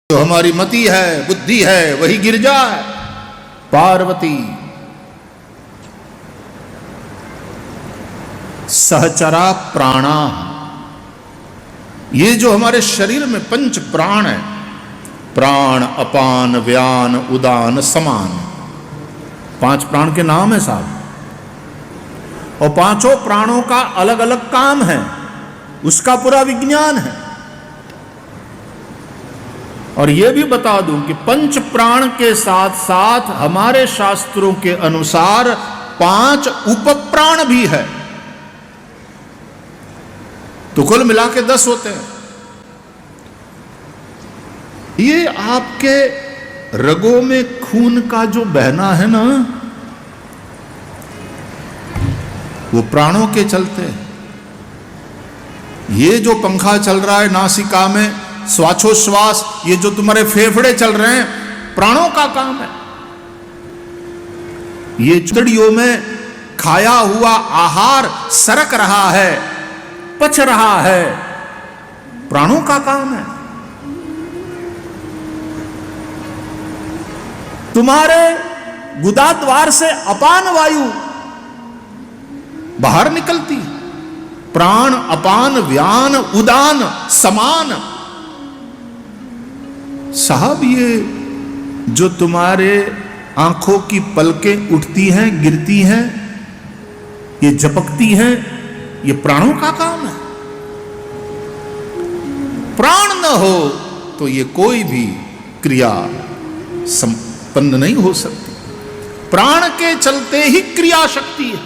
जो हमारी मति है, बुद्धि है, वही गिरजा है, पार्वती। सहचरा प्राणा, ये जो हमारे शरीर में पंच प्राण है, प्राण, अपान, व्यान, उदान, समान, 5 प्राण के नाम है साहब। और 5 प्राणों का अलग अलग काम है, उसका पूरा विज्ञान है। और यह भी बता दूं कि पंच प्राण के साथ साथ हमारे शास्त्रों के अनुसार 5 उपप्राण भी है, तो कुल मिला के 10 होते हैं। ये आपके रगों में खून का जो बहना है ना, वो प्राणों के चलते। ये जो पंखा चल रहा है नासिका में, श्वासोश्वास, ये जो तुम्हारे फेफड़े चल रहे हैं, प्राणों का काम है। ये चुड़ियों में खाया हुआ आहार सरक रहा है, पच रहा है, प्राणों का काम है। तुम्हारे गुदा द्वार से अपान वायु बाहर निकलती, प्राण, अपान, व्यान, उदान, समान। साहब ये जो तुम्हारे आंखों की पलकें उठती हैं, गिरती हैं, ये झपकती हैं, ये प्राणों का काम है। प्राण न हो तो ये कोई भी क्रिया संपन्न नहीं हो सकती। प्राण के चलते ही क्रिया शक्ति है।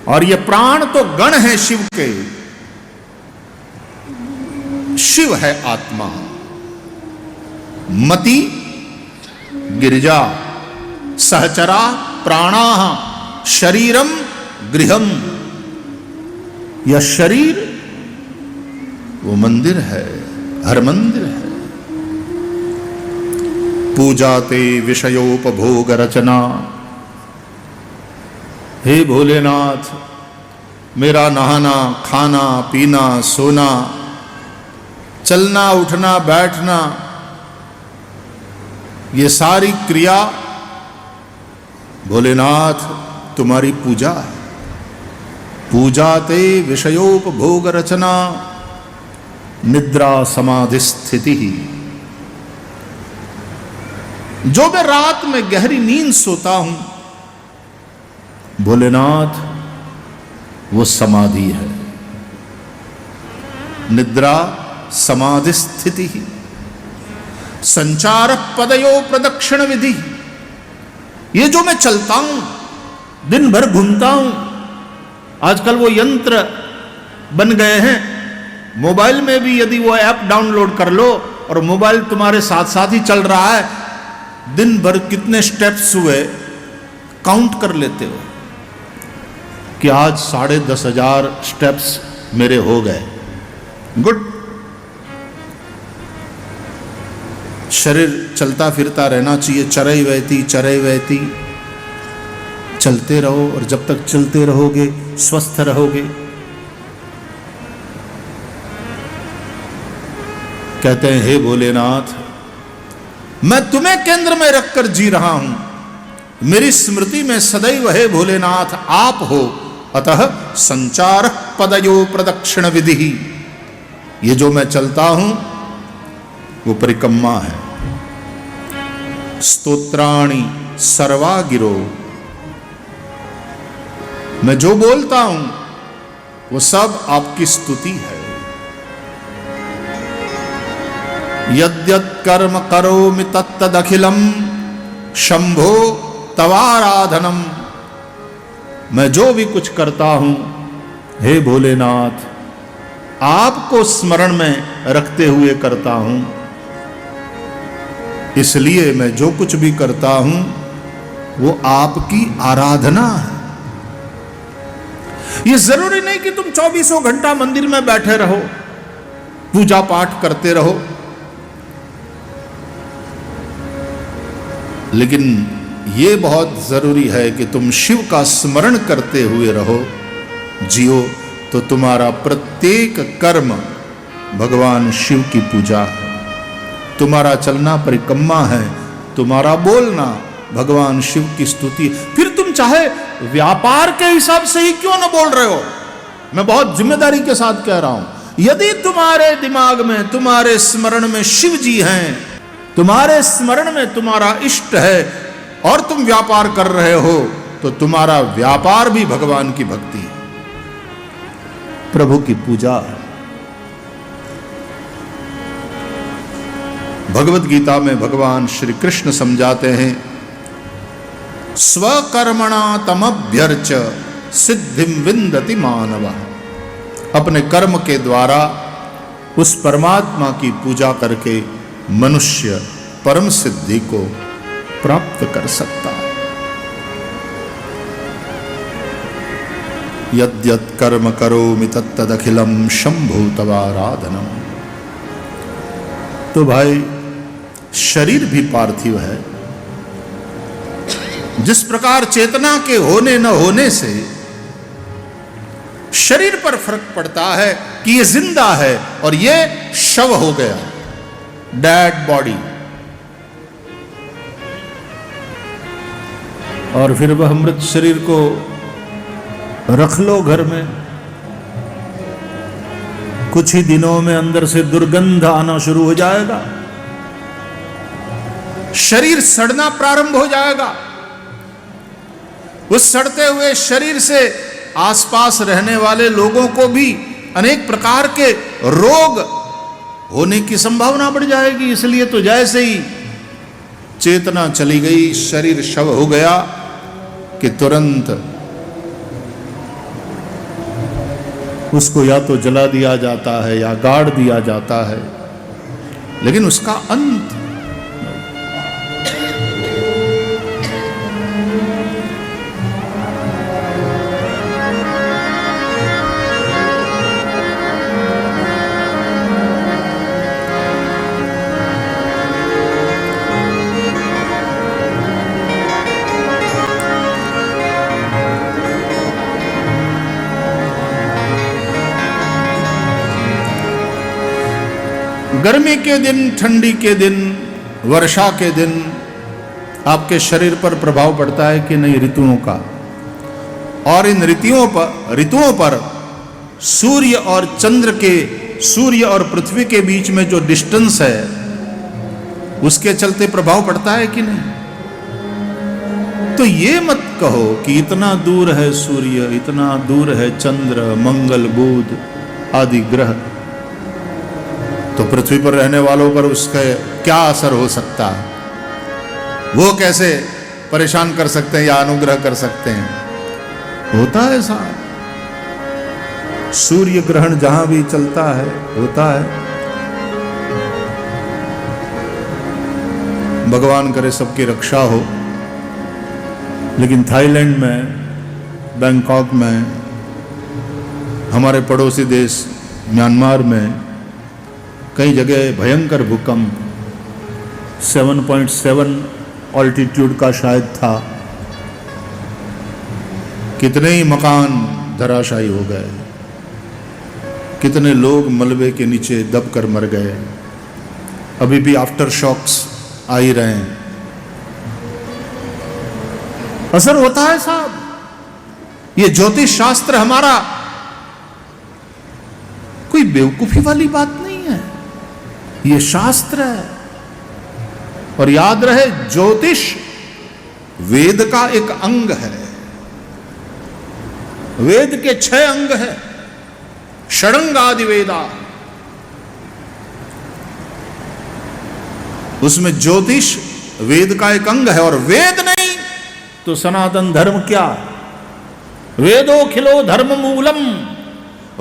और ये प्राण तो गण है शिव के। शिव है आत्मा, मति गिरिजा, सहचरा प्राणा, शरीरम गृहम। यह शरीर वो मंदिर है, हर मंदिर है। पूजाते विषयोपभोग रचना। हे भोलेनाथ, मेरा नहाना, खाना, पीना, सोना, चलना, उठना, बैठना, ये सारी क्रिया भोलेनाथ तुम्हारी पूजा है। पूजाते विषयोपभोग रचना, निद्रा समाधि स्थिति। जो मैं रात में गहरी नींद सोता हूं, भोलेनाथ वो समाधि है। निद्रा समाधि स्थिति। संचार पदयो प्रदक्षिण विधि। ये जो मैं चलता हूं, दिन भर घूमता हूं, आजकल वो यंत्र बन गए हैं। मोबाइल में भी यदि वो ऐप डाउनलोड कर लो और मोबाइल तुम्हारे साथ साथ ही चल रहा है, दिन भर कितने स्टेप्स हुए काउंट कर लेते हो कि आज 10,500 स्टेप्स मेरे हो गए। गुड। शरीर चलता फिरता रहना चाहिए, चरई वहती, चरई वहती। चलते रहो, और जब तक चलते रहोगे स्वस्थ रहोगे। कहते हैं हे भोलेनाथ, मैं तुम्हें केंद्र में रखकर जी रहा हूं। मेरी स्मृति में सदैव हे भोलेनाथ आप हो। अतः संचार पदयो प्रदक्षिण विधि। ये जो मैं चलता हूं वो परिक्रमा है। स्तोत्राणि सर्वा गिरो। मैं जो बोलता हूं वो सब आपकी स्तुति है। यद्यत् कर्म करोमि तत्तदखिलम शंभो तवाराधनम। मैं जो भी कुछ करता हूं, हे भोलेनाथ, आपको स्मरण में रखते हुए करता हूं। इसलिए मैं जो कुछ भी करता हूं वो आपकी आराधना है। ये जरूरी नहीं कि तुम 24 घंटा मंदिर में बैठे रहो, पूजा पाठ करते रहो, लेकिन यह बहुत जरूरी है कि तुम शिव का स्मरण करते हुए रहो, जियो। तो तुम्हारा प्रत्येक कर्म भगवान शिव की पूजा है। तुम्हारा चलना परिक्रमा है, तुम्हारा बोलना भगवान शिव की स्तुति। फिर तुम चाहे व्यापार के हिसाब से ही क्यों ना बोल रहे हो, मैं बहुत जिम्मेदारी के साथ कह रहा हूं, यदि तुम्हारे दिमाग में, तुम्हारे स्मरण में शिव जी हैं, तुम्हारे स्मरण में तुम्हारा इष्ट है और तुम व्यापार कर रहे हो, तो तुम्हारा व्यापार भी भगवान की भक्ति है, प्रभु की पूजा। भगवत गीता में भगवान श्री कृष्ण समझाते हैं, स्वकर्मणा तमभ्यर्च सिद्धिम विंदति मानव। अपने कर्म के द्वारा उस परमात्मा की पूजा करके मनुष्य परम सिद्धि को प्राप्त कर सकता है। यद्यत् कर्म करोमि तत्तदखिलम शंभु तवाराधनम। तो भाई शरीर भी पार्थिव है। जिस प्रकार चेतना के होने न होने से शरीर पर फर्क पड़ता है कि ये जिंदा है और ये शव हो गया, डेड बॉडी, और फिर वह मृत शरीर को रख लो घर में, कुछ ही दिनों में अंदर से दुर्गंध आना शुरू हो जाएगा, शरीर सड़ना प्रारंभ हो जाएगा। उस सड़ते हुए शरीर से आसपास रहने वाले लोगों को भी अनेक प्रकार के रोग होने की संभावना बढ़ जाएगी। इसलिए तो जैसे ही चेतना चली गई, शरीर शव हो गया, कि तुरंत उसको या तो जला दिया जाता है या गाड़ दिया जाता है, लेकिन उसका अंत गर्मी के दिन, ठंडी के दिन, वर्षा के दिन आपके शरीर पर प्रभाव पड़ता है कि नहीं ऋतुओं का। और इन ऋतुओं पर सूर्य और चंद्र के, सूर्य और पृथ्वी के बीच में जो डिस्टेंस है, उसके चलते प्रभाव पड़ता है कि नहीं। तो ये मत कहो कि इतना दूर है सूर्य, इतना दूर है चंद्र, मंगल, बुध आदि ग्रह, तो पृथ्वी पर रहने वालों पर उसका क्या असर हो सकता है, वो कैसे परेशान कर सकते हैं या अनुग्रह कर सकते हैं। होता है ऐसा, सूर्य ग्रहण जहां भी चलता है होता है। भगवान करे सबकी रक्षा हो। लेकिन थाईलैंड में, बैंकॉक में, हमारे पड़ोसी देश म्यांमार में कई जगह भयंकर भूकंप 7.7 ऑल्टीट्यूड का शायद था, कितने ही मकान धराशायी हो गए, कितने लोग मलबे के नीचे दबकर मर गए, अभी भी आफ्टर शॉक्स आ ही रहे हैं। असर होता है साहब। ये ज्योतिष शास्त्र हमारा कोई बेवकूफी वाली बात नहीं है, ये शास्त्र है। और याद रहे, ज्योतिष वेद का एक अंग है। वेद के 6 अंग है, षडंग आदि वेदा, उसमें ज्योतिष वेद का एक अंग है। और वेद नहीं तो सनातन धर्म क्या? वेदोखिलो धर्म मूलम,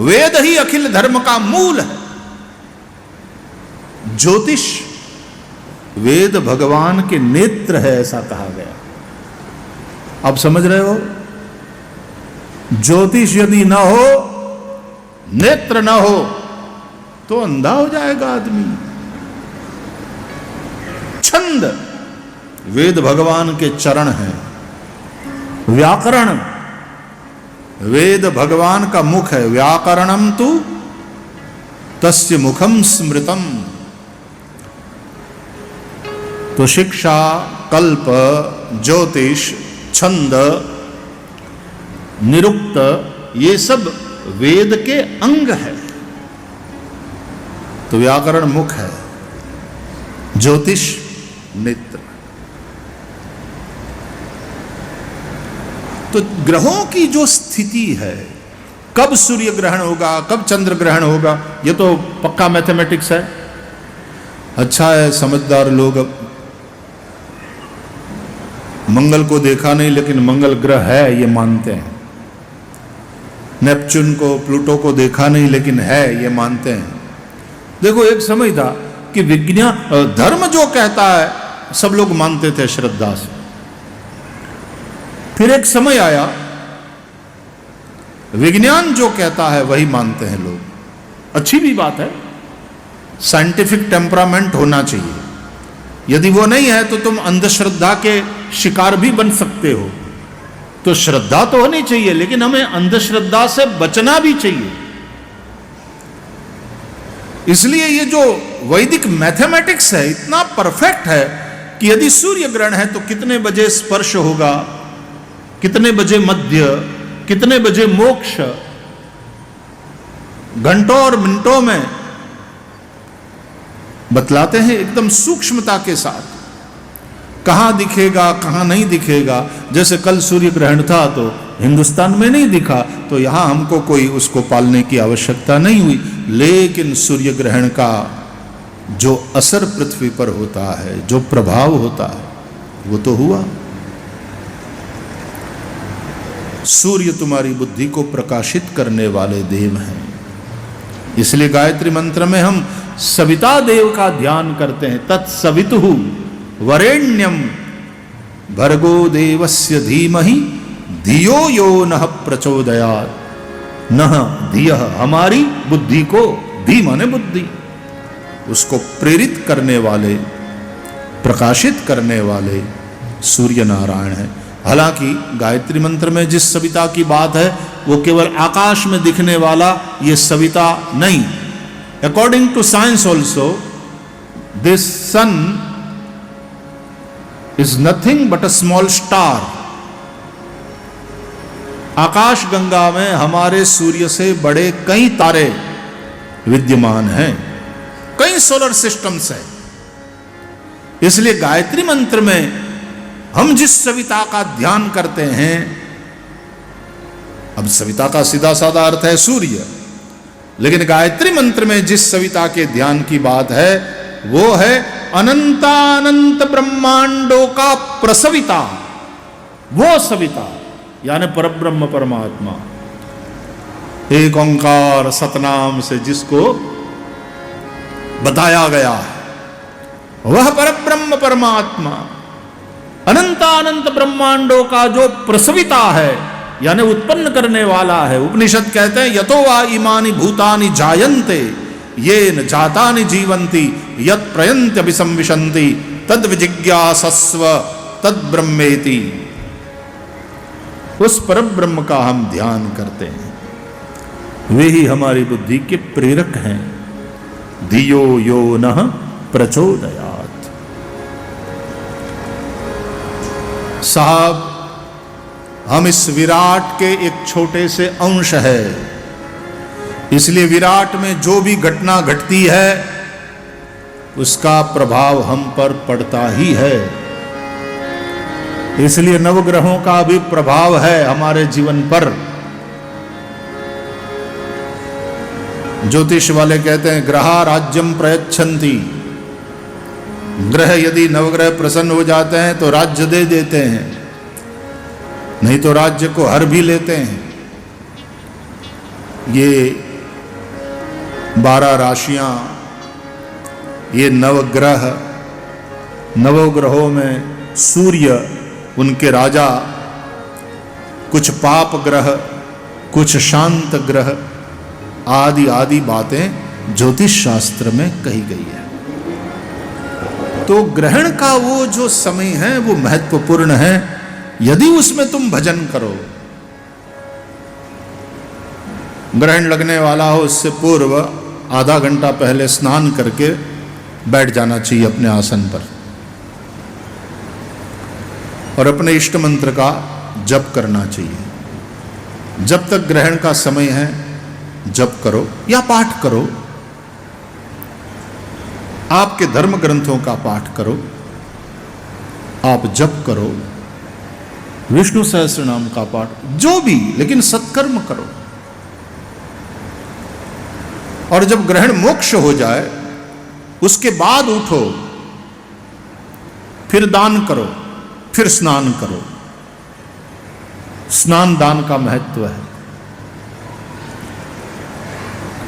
वेद ही अखिल धर्म का मूल है। ज्योतिष वेद भगवान के नेत्र है, ऐसा कहा गया। आप समझ रहे हो? ज्योतिष यदि ना हो, नेत्र ना हो, तो अंधा हो जाएगा आदमी। छंद वेद भगवान के चरण हैं। व्याकरण वेद भगवान का मुख है। व्याकरणम तु तस्य मुखम स्मृतम। तो शिक्षा, कल्प, ज्योतिष, छंद, निरुक्त, ये सब वेद के अंग है। तो व्याकरण मुख है, ज्योतिष नेत्र। तो ग्रहों की जो स्थिति है, कब सूर्य ग्रहण होगा, कब चंद्र ग्रहण होगा, ये तो पक्का मैथमेटिक्स है। अच्छा है, समझदार लोग अब मंगल को देखा नहीं लेकिन मंगल ग्रह है ये मानते हैं, नेपच्यून को, प्लूटो को देखा नहीं लेकिन है ये मानते हैं। देखो, एक समय था कि विज्ञान, धर्म जो कहता है सब लोग मानते थे श्रद्धा से। फिर एक समय आया, विज्ञान जो कहता है वही मानते हैं लोग। अच्छी भी बात है, साइंटिफिक टेम्परामेंट होना चाहिए। यदि वो नहीं है तो तुम अंधश्रद्धा के शिकार भी बन सकते हो। तो श्रद्धा तो होनी चाहिए, लेकिन हमें अंधश्रद्धा से बचना भी चाहिए। इसलिए ये जो वैदिक मैथमेटिक्स है इतना परफेक्ट है कि यदि सूर्य ग्रहण है तो कितने बजे स्पर्श होगा, कितने बजे मध्य, कितने बजे मोक्ष, घंटों और मिनटों में बतलाते हैं एकदम सूक्ष्मता के साथ। कहां दिखेगा, कहां नहीं दिखेगा। जैसे कल सूर्य ग्रहण था तो हिंदुस्तान में नहीं दिखा, तो यहां हमको कोई उसको पालने की आवश्यकता नहीं हुई। लेकिन सूर्य ग्रहण का जो असर पृथ्वी पर होता है, जो प्रभाव होता है, वो तो हुआ। सूर्य तुम्हारी बुद्धि को प्रकाशित करने वाले देव हैं। इसलिए गायत्री मंत्र में हम सविता देव का ध्यान करते हैं। तत्सवितुः वरेण्यम भर्गो देवस्य धीमहि धियो यो नः प्रचोदयात्। नः धियः, हमारी बुद्धि को, धी माने बुद्धि, उसको प्रेरित करने वाले, प्रकाशित करने वाले सूर्य नारायण है। हालांकि गायत्री मंत्र में जिस सविता की बात है वो केवल आकाश में दिखने वाला ये सविता नहीं। According to science also this sun is nothing but a small star. आकाश गंगा में हमारे सूर्य से बड़े कई तारे विद्यमान हैं, कई सोलर सिस्टम्स हैं। इसलिए गायत्री मंत्र में हम जिस सविता का ध्यान करते हैं, अब सविता का सीधा साधा अर्थ है सूर्य, लेकिन गायत्री मंत्र में जिस सविता के ध्यान की बात है वो है अनंतानंत ब्रह्मांडों का प्रसविता, वो सविता यानी परब्रह्म परमात्मा। एक ओंकार सतनाम से जिसको बताया गया है, वह परब्रह्म परमात्मा अनंतानंत ब्रह्मांडों का जो प्रसविता है यानी उत्पन्न करने वाला है। उपनिषद कहते हैं यतो वा इमानि भूतानि जायन्ते येन जातानि जीवन्ति यत् प्रयन्त्य अभिसंविशन्ति तद् विजिज्ञासस्व तद् ब्रह्मेति। उस परब्रह्म का हम ध्यान करते हैं, वे ही हमारी बुद्धि के प्रेरक हैं। धियो यो नः प्रचोदयात्। साहब, हम इस विराट के एक छोटे से अंश है, इसलिए विराट में जो भी घटना घटती है उसका प्रभाव हम पर पड़ता ही है। इसलिए नवग्रहों का भी प्रभाव है हमारे जीवन पर। ज्योतिष वाले कहते हैं ग्रहा राज्यम प्रयच्छन्ति। ग्रह यदि नवग्रह प्रसन्न हो जाते हैं तो राज्य दे देते हैं, नहीं तो राज्य को हर भी लेते हैं। ये 12 राशियां, ये नवग्रह, नवग्रहों में सूर्य, उनके राजा, कुछ पाप ग्रह, कुछ शांत ग्रह, आदि आदि बातें ज्योतिष शास्त्र में कही गई है। तो ग्रहण का वो जो समय है वो महत्वपूर्ण है। यदि उसमें तुम भजन करो, ग्रहण लगने वाला हो उससे पूर्व आधा घंटा पहले स्नान करके बैठ जाना चाहिए अपने आसन पर। और अपने इष्ट मंत्र का जप करना चाहिए। जब तक ग्रहण का समय है जप करो या पाठ करो, आपके धर्म ग्रंथों का पाठ करो, आप जप करो, विष्णु सहस्त्र नाम का पाठ, जो भी, लेकिन सत्कर्म करो। और जब ग्रहण मोक्ष हो जाए उसके बाद उठो, फिर दान करो, फिर स्नान करो। स्नान दान का महत्व है,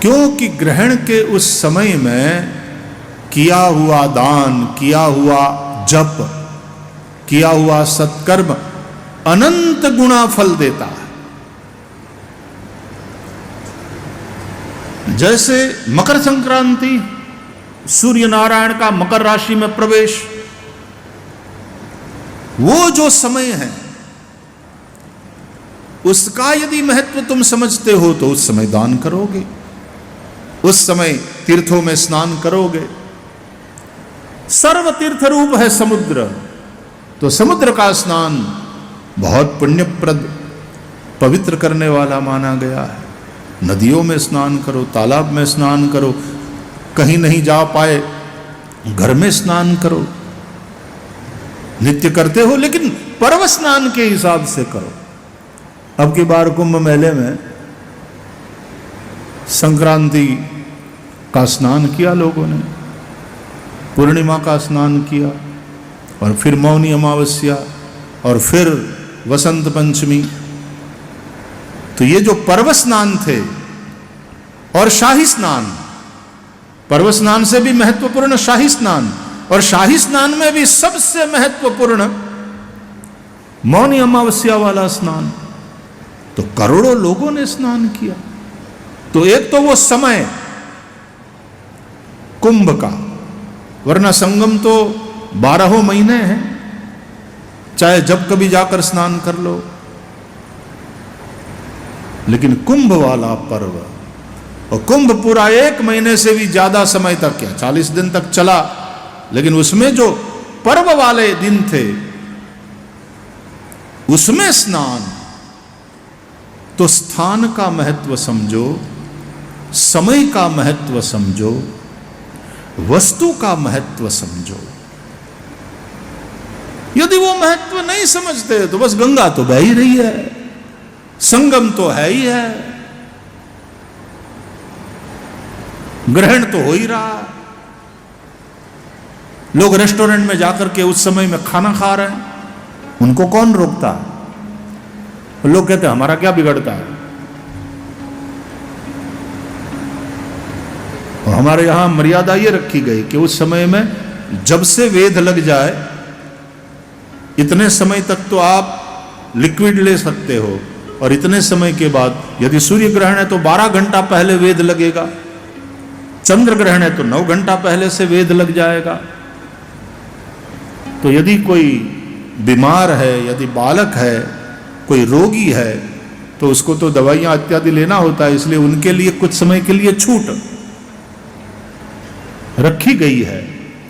क्योंकि ग्रहण के उस समय में किया हुआ दान, किया हुआ जप, किया हुआ सत्कर्म अनंत गुना फल देता है। जैसे मकर संक्रांति, सूर्य नारायण का मकर राशि में प्रवेश, वो जो समय है उसका यदि महत्व तुम समझते हो तो उस समय दान करोगे, उस समय तीर्थों में स्नान करोगे। सर्व तीर्थ रूप है समुद्र, तो समुद्र का स्नान बहुत पुण्यप्रद, पवित्र करने वाला माना गया है। नदियों में स्नान करो, तालाब में स्नान करो, कहीं नहीं जा पाए घर में स्नान करो, नित्य करते हो लेकिन पर्व स्नान के हिसाब से करो। अब की बार कुंभ मेले में संक्रांति का स्नान किया लोगों ने, पूर्णिमा का स्नान किया, और फिर मौनी अमावस्या, और फिर वसंत पंचमी। तो ये जो पर्व स्नान थे और शाही स्नान, पर्व स्नान से भी महत्वपूर्ण शाही स्नान, और शाही स्नान में भी सबसे महत्वपूर्ण मौनी अमावस्या वाला स्नान। तो करोड़ों लोगों ने स्नान किया। तो एक तो वो समय कुंभ का, वरना संगम तो 12 महीने हैं, चाहे जब कभी जाकर स्नान कर लो। लेकिन कुंभ वाला पर्व, और कुंभ पूरा 1 महीने से भी ज्यादा समय तक, क्या 40 दिन तक चला, लेकिन उसमें जो पर्व वाले दिन थे उसमें स्नान, तो स्थान का महत्व समझो, समय का महत्व समझो, वस्तु का महत्व समझो। यदि वो महत्व नहीं समझते तो बस गंगा तो बह ही रही है, संगम तो है ही है, ग्रहण तो हो ही रहा। लोग रेस्टोरेंट में जाकर के उस समय में खाना खा रहे हैं, उनको कौन रोकता है? लोग कहते हैं हमारा क्या बिगड़ता है। और हमारे यहां मर्यादा ये रखी गई कि उस समय में जब से वेद लग जाए इतने समय तक तो आप लिक्विड ले सकते हो, और इतने समय के बाद, यदि सूर्य ग्रहण है तो 12 घंटा पहले वेद लगेगा, चंद्र ग्रहण है तो 9 घंटा पहले से वेद लग जाएगा। तो यदि कोई बीमार है, यदि बालक है, कोई रोगी है, तो उसको तो दवाइयां इत्यादि लेना होता है, इसलिए उनके लिए कुछ समय के लिए छूट रखी गई है,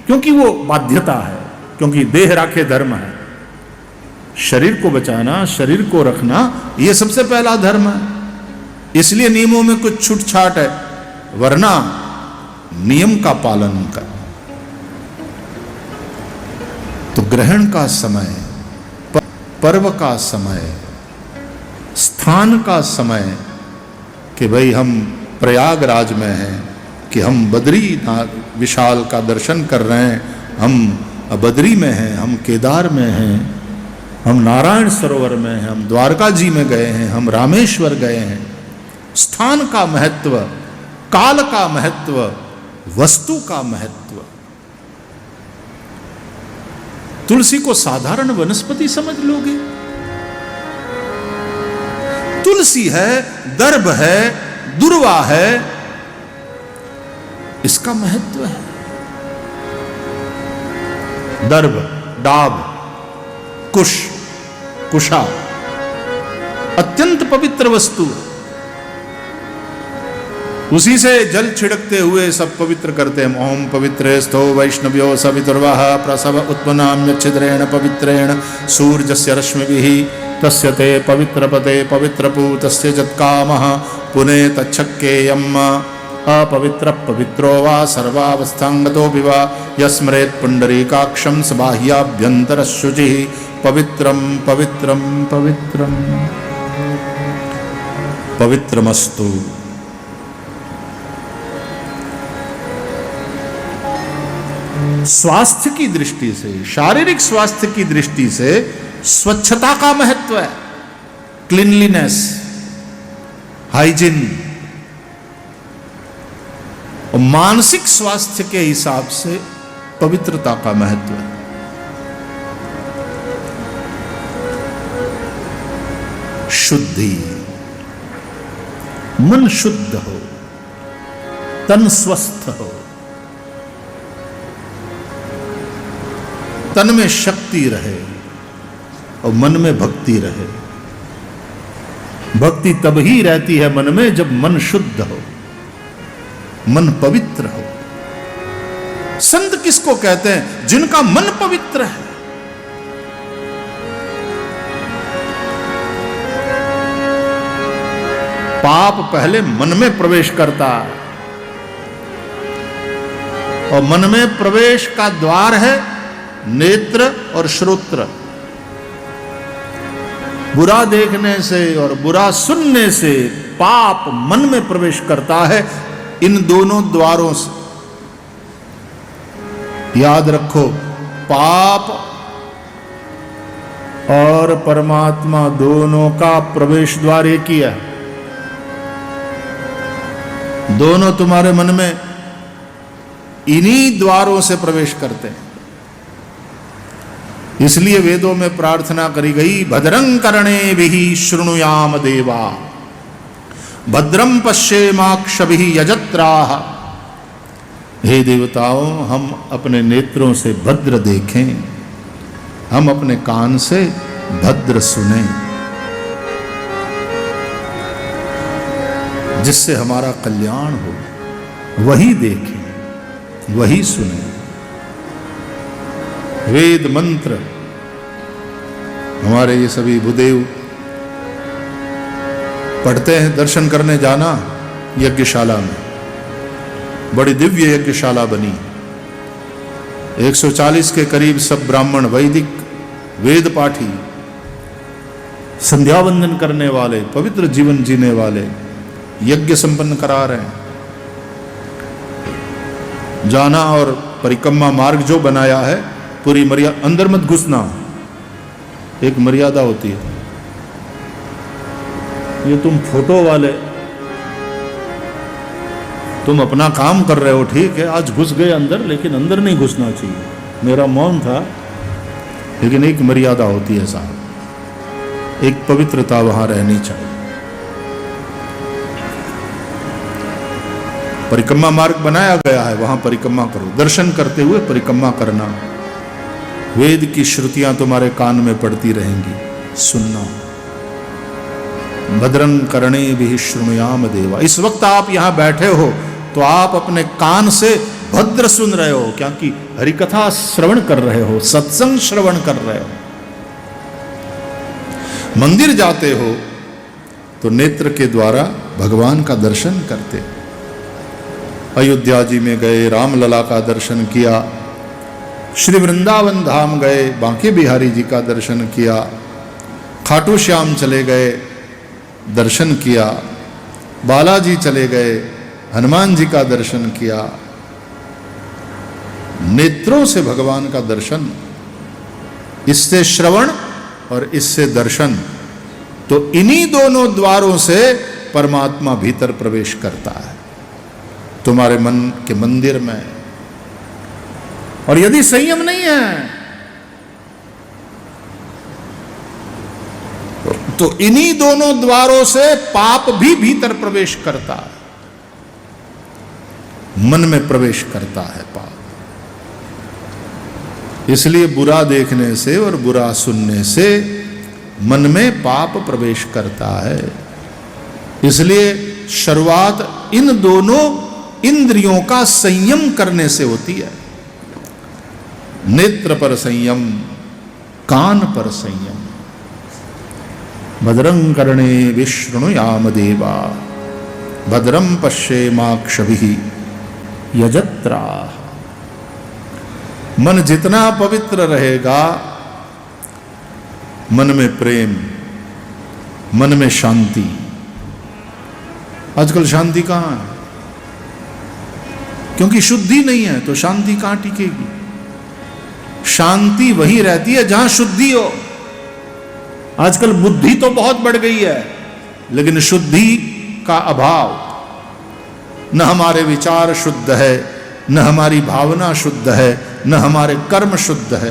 क्योंकि वो बाध्यता है, क्योंकि देह राखे धर्म है। शरीर को बचाना, शरीर को रखना, ये सबसे पहला धर्म है। इसलिए नियमों में कुछ छूट छाट है, वरना नियम का पालन कर। तो ग्रहण का समय, पर्व का समय, स्थान का समय, कि भाई हम प्रयागराज में हैं, कि हम बद्रीनाथ विशाल का दर्शन कर रहे हैं, हम बद्री में हैं, हम केदार में हैं, हम नारायण सरोवर में हैं, हम द्वारका जी में गए हैं, हम रामेश्वर गए हैं। स्थान का महत्व, काल का महत्व, वस्तु का महत्व। तुलसी को साधारण वनस्पति समझ लोगे? तुलसी है, दर्भ है, दुर्वा है, इसका महत्व है। दर्भ, डाब, कुश, कुशा अत्यंत पवित्र वस्तु, उसी से जल छिड़कते हुए सब पवित्र करते हैं। ओम पवित्रे स्थो वैष्णव्यो सवितुर्वः प्रसव उत्पन्नाम्य छिद्रेण पवित्रेण सूर्यस्य रश्मिभिः तस्य ते पवित्रपते पवित्रपूतस्य जत्कामः पुने तच्छक्केयम् अपवित्र पवित्रो वा सर्वावस्थांगतोऽपि वा यस्मरेत् पुंडरीकाक्षं स बाह्याभ्यन्तरशुचिः पवित्रं पवित्रं पवित्रं पवित्रमस्तु। स्वास्थ्य की दृष्टि से, शारीरिक स्वास्थ्य की दृष्टि से स्वच्छता का महत्व है, क्लीनलीनेस, हाइजीन। और मानसिक स्वास्थ्य के हिसाब से पवित्रता का महत्व है। शुद्धि, मन शुद्ध हो, तन स्वस्थ हो, तन में शक्ति रहे और मन में भक्ति रहे। भक्ति तब ही रहती है मन में जब मन शुद्ध हो, मन पवित्र हो। संत किसको कहते हैं? जिनका मन पवित्र है। पाप पहले मन में प्रवेश करता है और मन में प्रवेश का द्वार है नेत्र और श्रोत्र। बुरा देखने से और बुरा सुनने से पाप मन में प्रवेश करता है। इन दोनों द्वारों से याद रखो, पाप और परमात्मा दोनों का प्रवेश द्वार एक ही है। दोनों तुम्हारे मन में इन्हीं द्वारों से प्रवेश करते हैं। इसलिए वेदों में प्रार्थना करी गई, भद्रं कर्णेभिः शृणुयाम देवा भद्रं पश्येमाक्षभिः यजत्राः। हे देवताओं, हम अपने नेत्रों से भद्र देखें, हम अपने कान से भद्र सुनें, जिससे हमारा कल्याण हो। वही देखें, वही सुनें। वेद मंत्र हमारे ये सभी भूदेव पढ़ते हैं। दर्शन करने जाना यज्ञशाला में, बड़ी दिव्य यज्ञशाला बनी। 140 के करीब सब ब्राह्मण, वैदिक वेद पाठी, संध्या वंदन करने वाले, पवित्र जीवन जीने वाले यज्ञ संपन्न करा रहे हैं। जाना और परिक्रमा मार्ग जो बनाया है, पूरी मर्यादा, अंदर मत घुसना, एक मर्यादा होती है। ये तुम फोटो वाले, तुम अपना काम कर रहे हो, ठीक है, आज घुस गए अंदर, लेकिन अंदर नहीं घुसना चाहिए। मेरा मौन था, लेकिन एक मर्यादा होती है साहब, एक पवित्रता वहां रहनी चाहिए। परिक्रमा मार्ग बनाया गया है, वहां परिक्रमा करो, दर्शन करते हुए परिक्रमा करना। वेद की श्रुतियां तुम्हारे कान में पड़ती रहेंगी, सुनना। भद्रं कर्णेभिः शृणुयाम देवा। इस वक्त आप यहां बैठे हो तो आप अपने कान से भद्र सुन रहे हो, क्योंकि हरिकथा श्रवण कर रहे हो, सत्संग श्रवण कर रहे हो। मंदिर जाते हो तो नेत्र के द्वारा भगवान का दर्शन करते। अयोध्या जी में गए, रामलला का दर्शन किया, श्री वृंदावन धाम गए, बांके बिहारी जी का दर्शन किया, खाटू श्याम चले गए, दर्शन किया, बालाजी चले गए, हनुमान जी का दर्शन किया। नेत्रों से भगवान का दर्शन, इससे श्रवण और इससे दर्शन, तो इन्हीं दोनों द्वारों से परमात्मा भीतर प्रवेश करता है तुम्हारे मन के मंदिर में। और यदि संयम नहीं है तो इन्हीं दोनों द्वारों से पाप भी भीतर प्रवेश करता है, मन में प्रवेश करता है पाप। इसलिए बुरा देखने से और बुरा सुनने से मन में पाप प्रवेश करता है। इसलिए शुरुआत इन दोनों इंद्रियों का संयम करने से होती है। नेत्र पर संयम, कान पर संयम। भद्रं कर्णे विशृणुयाम देवा, भद्रं पश्येमाक्षभिः यजत्राः। मन जितना पवित्र रहेगा, मन में प्रेम, मन में शांति। आजकल शांति कहां है? क्योंकि शुद्धि नहीं है तो शांति कहां टिकेगी? शांति वही रहती है जहां शुद्धि हो। आजकल बुद्धि तो बहुत बढ़ गई है, लेकिन शुद्धि का अभाव। न हमारे विचार शुद्ध है, न हमारी भावना शुद्ध है, न हमारे कर्म शुद्ध है।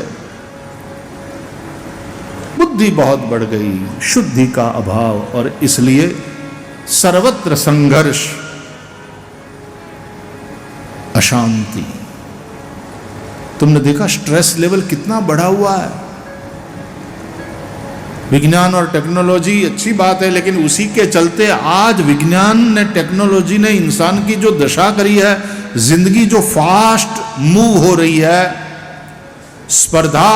बुद्धि बहुत बढ़ गई, शुद्धि का अभाव, और इसलिए सर्वत्र संघर्ष, अशांति। तुमने देखा स्ट्रेस लेवल कितना बढ़ा हुआ है। विज्ञान और टेक्नोलॉजी अच्छी बात है, लेकिन उसी के चलते आज विज्ञान ने, टेक्नोलॉजी ने इंसान की जो दशा करी है, जिंदगी जो फास्ट मूव हो रही है, स्पर्धा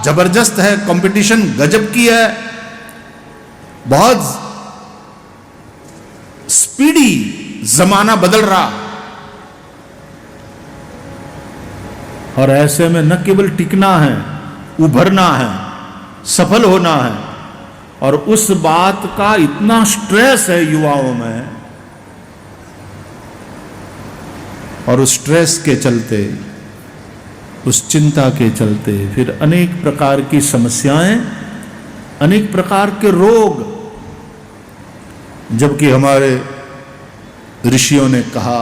जबरदस्त है, कंपटीशन गजब की है, बहुत स्पीडी जमाना बदल रहा। और ऐसे में न केवल टिकना है, उभरना है, सफल होना है, और उस बात का इतना स्ट्रेस है युवाओं में, और उस स्ट्रेस के चलते, उस चिंता के चलते फिर अनेक प्रकार की समस्याएं, अनेक प्रकार के रोग। जबकि हमारे ऋषियों ने कहा,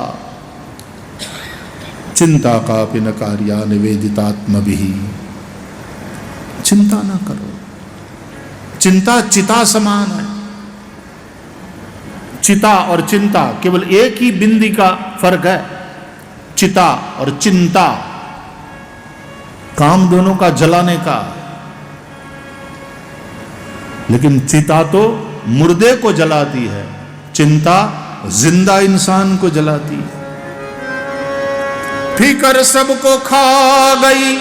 चिंता का पिन कार्या निवेदितात्मभिः। चिंता ना करो। चिंता चिता समान है। चिता और चिंता केवल एक ही बिंदी का फर्क है। चिता और चिंता, काम दोनों का जलाने का। लेकिन चिता तो मुर्दे को जलाती है, चिंता जिंदा इंसान को जलाती है। फिकर सबको खा गई,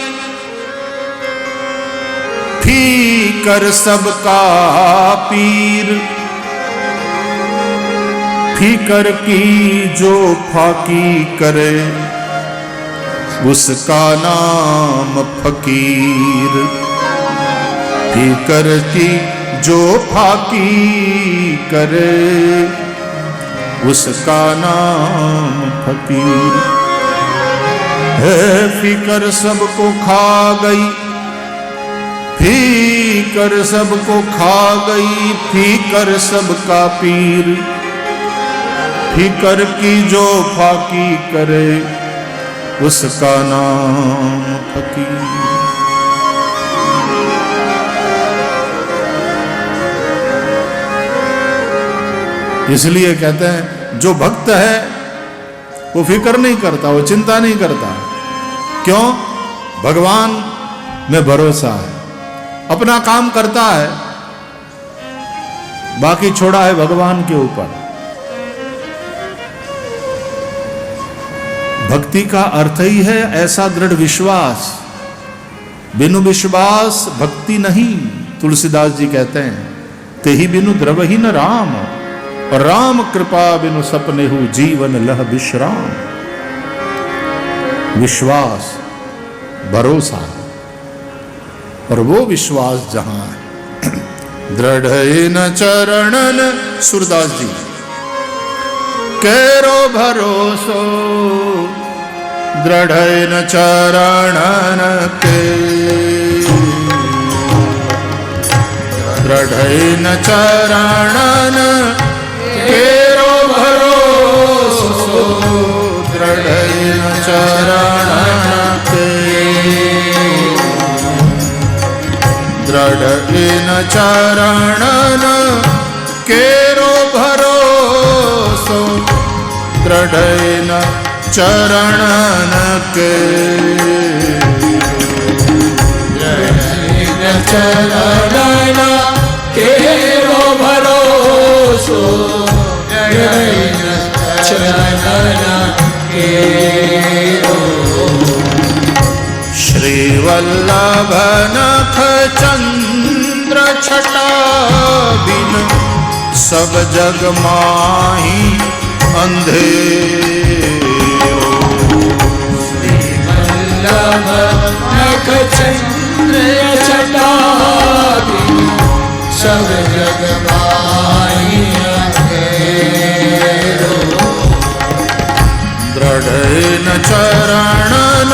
फिकर सबका पीर, फिकर की जो फाकी करे, उसका नाम फकीर। फिकर की जो फाकी करे, उसका नाम फकीर है। फिकर सबको खा गई, फिकर सबको खा गई, फिकर सबका पीर। फिकर की जो फाकी करे, उसका नाम फकीर। इसलिए कहते हैं जो भक्त है वो फिक्र नहीं करता, वो चिंता नहीं करता। क्यों? भगवान में भरोसा है, अपना काम करता है, बाकी छोड़ा है भगवान के ऊपर। भक्ति का अर्थ ही है ऐसा दृढ़ विश्वास। बिनु विश्वास भक्ति नहीं। तुलसीदास जी कहते हैं, तेहि बिनु द्रवहि न राम, और राम कृपा बिनु सपने हु जीवन लह विश्राम। विश्वास, भरोसा, और वो विश्वास जहां है दृढ़ न चरणन, सूरदास जी, केरो भरोसो दृढ़ न चरणन के, दृढ़ न चरणन केरो भरोसो, दृढ़ न चरणन के, दृढ़ न चरणन केरो भरोसो, दृढ़ न चरणन के, दृढ़ न चरणन केरो भरोसो, दृढ़ न चरण केरो। श्रीवल्लभ नख चंद्र छटा बिन सब जग माही अंधेरो। श्रीवल्लभ नख चंद्र छटा बिन सब जग माही अंधेरो। दृढ़ चरणन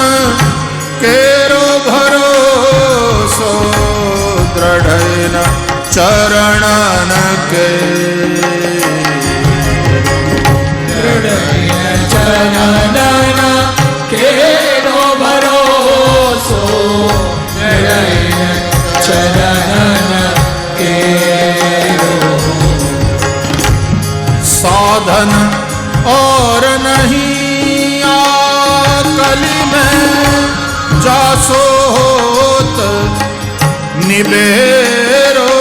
केरो भरोसो, दृढ़ चरणन के। दृढ़ चरणन केरो भरोसो, दृढ़ चरणन केरो। साधन और नहीं आकली में, जासो होत निबेरो।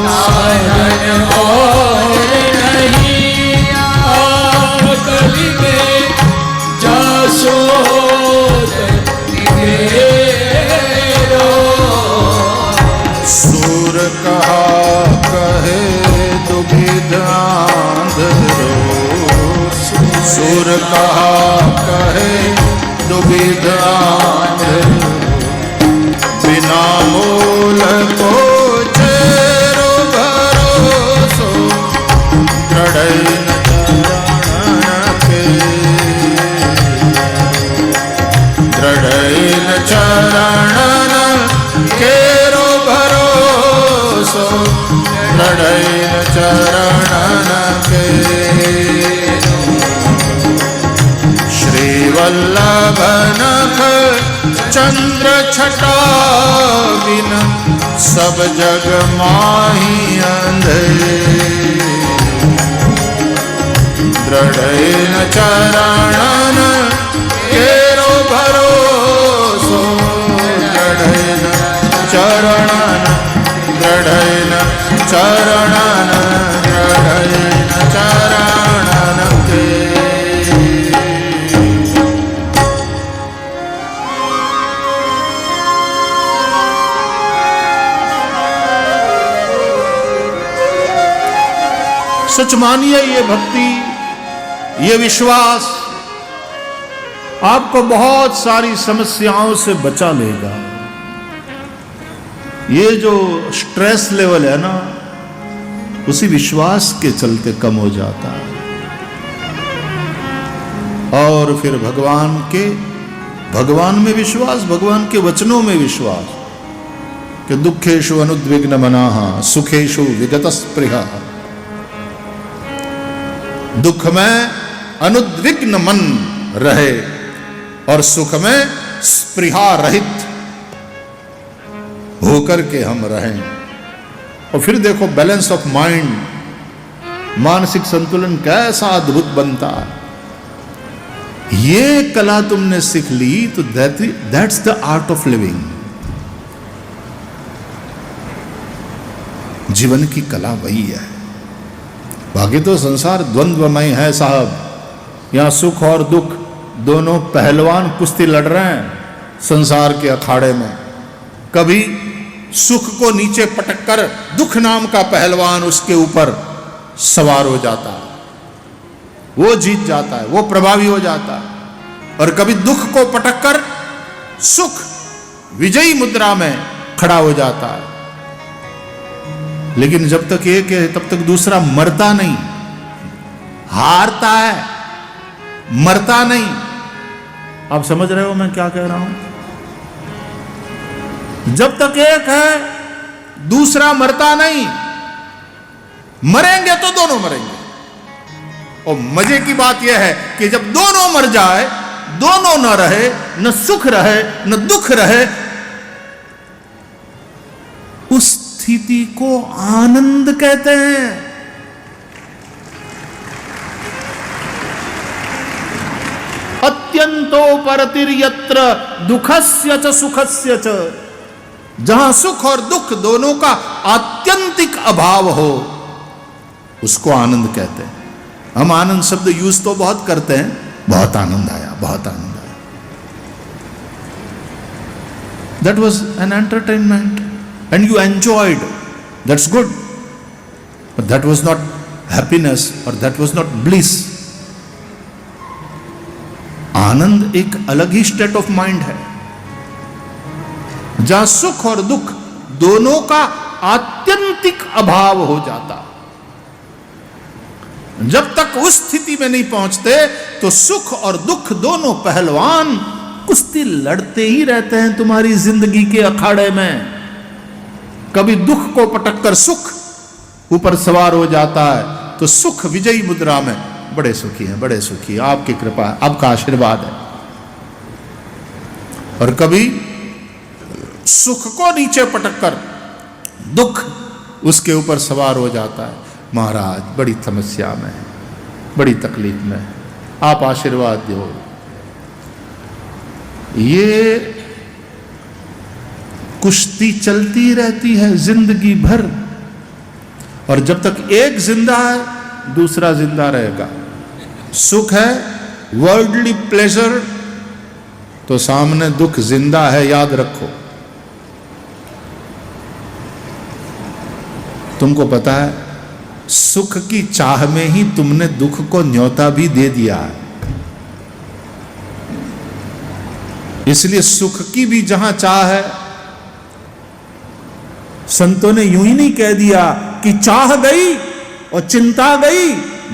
साधन और नहीं आकली में, जासो होत निबेरो। सूर कहा कहे दुविध आंधरो, सूर कहा कहे दुविध आंधरो। बिना मोल को चेरो भरोसो, दृढ़ चरण के। दृढ़ चरण केरो भरोसो, दृढ़ चरण के। श्रीवल्लभ नख चंद्र छटा बिन सब जग माही अंधेरो। दृढ़ चरणन केरो भरोसो, दृढ़ चरणन, दृढ़ चरणन, दृढ़ चरणन के। सच मानिए, ये भक्ति, ये विश्वास आपको बहुत सारी समस्याओं से बचा लेगा। ये जो स्ट्रेस लेवल है ना, उसी विश्वास के चलते कम हो जाता है। और फिर भगवान में विश्वास, भगवान के वचनों में विश्वास कि दुखेषु अनुद्विग्न मनाः सुखेषु विगतस्पृहः। दुख में अनुद्विग्न मन रहे और सुख में स्पृहा रहित होकर के हम रहें। और फिर देखो बैलेंस ऑफ माइंड, मानसिक संतुलन कैसा अद्भुत बनता है। ये कला तुमने सीख ली तो that's the art of living. जीवन की कला वही है। बाकी तो संसार द्वंद्वमय है साहब। यहां सुख और दुख दोनों पहलवान कुश्ती लड़ रहे हैं संसार के अखाड़े में। कभी सुख को नीचे पटककर दुख नाम का पहलवान उसके ऊपर सवार हो जाता है, वो जीत जाता है, वो प्रभावी हो जाता है। और कभी दुख को पटककर सुख विजयी मुद्रा में खड़ा हो जाता है। लेकिन जब तक एक है तब तक दूसरा मरता नहीं, हारता है, मरता नहीं। आप समझ रहे हो मैं क्या कह रहा हूं? जब तक एक है दूसरा मरता नहीं, मरेंगे तो दोनों मरेंगे। और मजे की बात यह है कि जब दोनों मर जाए, दोनों न रहे, न सुख रहे न दुख रहे, उस स्थिति को आनंद कहते हैं। अत्यंतो परतिर्यत्र दुखस्य च सुखस्य च। जहां सुख और दुख दोनों का आत्यंतिक अभाव हो, उसको आनंद कहते हैं। हम आनंद शब्द यूज तो बहुत करते हैं, बहुत आनंद आया, बहुत आनंद आया। That was an entertainment and you enjoyed, that's good, but that was not happiness और दैट वॉज नॉट ब्लिस। आनंद एक अलग ही स्टेट ऑफ माइंड है, जहां सुख और दुख दोनों का आत्यंतिक अभाव हो जाता। जब तक उस स्थिति में नहीं पहुंचते तो सुख और दुख दोनों पहलवान कुश्ती लड़ते ही रहते हैं तुम्हारी जिंदगी के अखाड़े में। कभी दुख को पटककर सुख ऊपर सवार हो जाता है तो सुख विजयी मुद्रा में, बड़े सुखी हैं, बड़े सुखी, आपकी कृपा है, आपका आशीर्वाद है। और कभी सुख को नीचे पटककर दुख उसके ऊपर सवार हो जाता है। महाराज बड़ी समस्या में है, बड़ी तकलीफ में है, आप आशीर्वाद दो। ये कुश्ती चलती रहती है जिंदगी भर, और जब तक एक जिंदा है दूसरा जिंदा रहेगा। सुख है, वर्ल्डली प्लेजर, तो सामने दुख जिंदा है, याद रखो। तुमको पता है, सुख की चाह में ही तुमने दुख को न्योता भी दे दिया है। इसलिए सुख की भी जहां चाह है, संतों ने यूं ही नहीं कह दिया कि चाह गई और चिंता गई,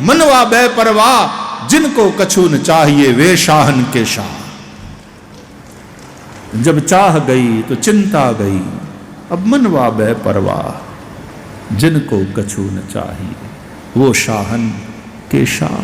मनवा बेपरवाह, जिनको कछु न चाहिए वे शाहन के शाह। जब चाह गई तो चिंता गई, अब मनवा बेपरवाह, जिनको कछु न चाहिए वो शाहन के शाह।